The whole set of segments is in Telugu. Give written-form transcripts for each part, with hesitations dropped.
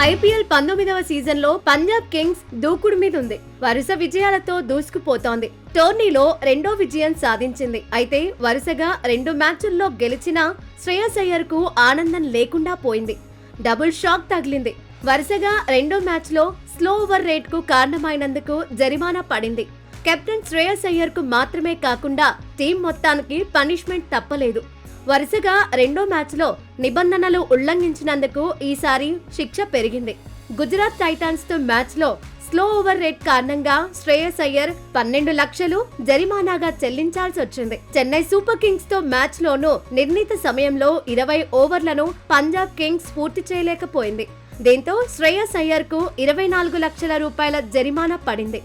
ఐపీఎల్ 19వ సీజన్లో పంజాబ్ కింగ్స్ దూకుడు మీద ఉంది. వరుస విజయాలతో దూసుకుపోతోంది. టోర్నీలో రెండో విజయం సాధించింది. అయితే వరుసగా 2 మ్యాచ్ల్లో గెలిచిన శ్రేయస్ అయ్యర్ కు ఆనందం లేకుండా పోయింది. డబుల్ షాక్ తగిలింది. వరుసగా రెండో మ్యాచ్లో స్లో ఓవర్ రేట్ కు కారణమైనందుకు జరిమానా పడింది. కెప్టెన్ శ్రేయస్ అయ్యర్ కు మాత్రమే కాకుండా టీం మొత్తానికి పనిష్మెంట్ తప్పలేదు. వరుసగా రెండో మ్యాచ్లో నిబంధనలు ఉల్లంఘించినందుకు ఈసారి శిక్ష పెరిగింది. గుజరాత్ టైటాన్స్ తో మ్యాచ్లో స్లో ఓవర్ రేట్ కారణంగా శ్రేయస్ అయ్యర్ 12 లక్షలు జరిమానాగా చెల్లించాల్సి వచ్చింది. చెన్నై సూపర్ కింగ్స్ తో మ్యాచ్ లోనూ నిర్ణీత సమయంలో 20 ఓవర్లను పంజాబ్ కింగ్స్ పూర్తి చేయలేకపోయింది. దీంతో శ్రేయస్ అయ్యర్ కు 24 లక్షల రూపాయల జరిమానా పడింది.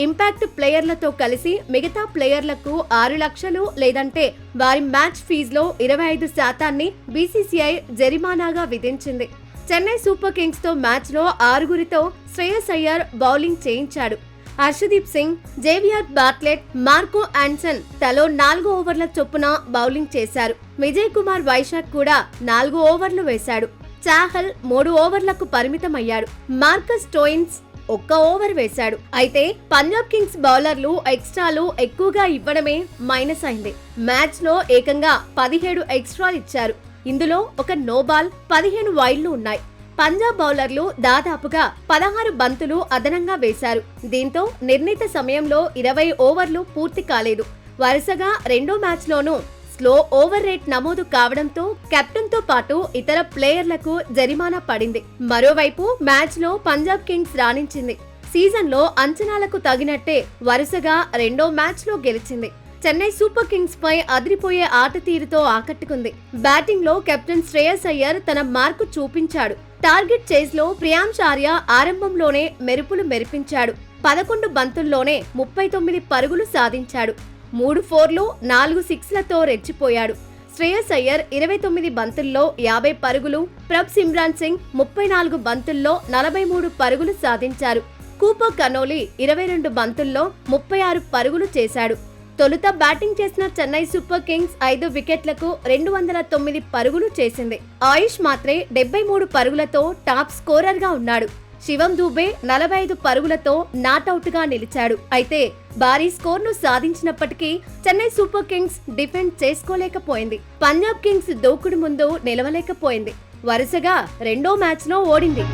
ఇంపాక్ట్ ప్లేయర్లతో కలిసి మిగతా ప్లేయర్లకు 6 లక్షలు లేదంటే వారి మ్యాచ్ ఫీజులో 25% బీసీసీఐ జరిమానాగా విధించింది. చెన్నై సూపర్ కింగ్స్ తో మ్యాచ్ లో 6గురితో శ్రేయస్ అయ్యర్ బౌలింగ్ చేయించాడు. Harshdeep Singh, Xavier Bartlett, Marco Andersen తలో 4 ఓవర్ల చొప్పున బౌలింగ్ చేశారు. విజయ్ కుమార్ వైశాఖ్ కూడా 4 ఓవర్లు వేశాడు. చాహల్ 3 ఓవర్లకు పరిమితమయ్యాడు. మార్కస్ స్టోయిన్స్ 1 ఓవర్ వేశాడు. అయితే పంజాబ్ కింగ్స్ బౌలర్లు ఎక్స్ట్రాలు ఎక్కువగా ఇవ్వడమే మైనస్ అయింది. మ్యాచ్ లో ఏకంగా 17 ఎక్స్ట్రాలు ఇచ్చారు. ఇందులో ఒక నోబాల్, 15 వైడ్లు ఉన్నాయి. పంజాబ్ బౌలర్లు దాదాపుగా 16 బంతులు అదనంగా వేశారు. దీంతో నిర్ణీత సమయంలో 20 ఓవర్లు పూర్తి కాలేదు. వరుసగా రెండో మ్యాచ్ లోనూ స్లో ఓవర్ రేట్ నమోదు కావడంతో కెప్టెన్ తో పాటు ఇతర ప్లేయర్లకు జరిమానా పడింది. మరోవైపు మ్యాచ్ లో పంజాబ్ కింగ్స్ రాణించింది. సీజన్ లో అంచనాలకు తగినట్టే వరుసగా రెండో మ్యాచ్ లో గెలిచింది. చెన్నై సూపర్ కింగ్స్ పై అదిరిపోయే ఆట తీరుతో ఆకట్టుకుంది. బ్యాటింగ్ లో కెప్టెన్ శ్రేయస్ అయ్యర్ తన మార్కు చూపించాడు. టార్గెట్ చేజ్ లో ప్రియాంశ్ ఆర్య ఆరంభంలోనే మెరుపులు మెరిపించాడు. 11 బంతుల్లోనే 39 పరుగులు సాధించాడు. 3 4లు, 4 6లతో రెచ్చిపోయాడు. శ్రేయస్ అయ్యర్ 29 బంతుల్లో 50 పరుగులు, ప్రభ్ సిమ్రాన్ సింగ్ 34 బంతుల్లో 43 పరుగులు సాధించారు. కూపర్ కనోలి 22 బంతుల్లో 36 పరుగులు చేశాడు. తొలుత బ్యాటింగ్ చేసిన చెన్నై సూపర్ కింగ్స్ 5 వికెట్లకు 209 పరుగులు చేసింది. ఆయుష్ మాత్రే 73 పరుగులతో టాప్ స్కోరర్ గా ఉన్నాడు. శివం దూబే 45 పరుగులతో నాట్అవుట్ గా నిలిచాడు. అయితే భారీ స్కోర్ ను సాధించినప్పటికీ చెన్నై సూపర్ కింగ్స్ డిఫెండ్ చేసుకోలేకపోయింది. పంజాబ్ కింగ్స్ దూకుడు ముందు నిలవలేకపోయింది. వరుసగా రెండో మ్యాచ్ లో ఓడింది.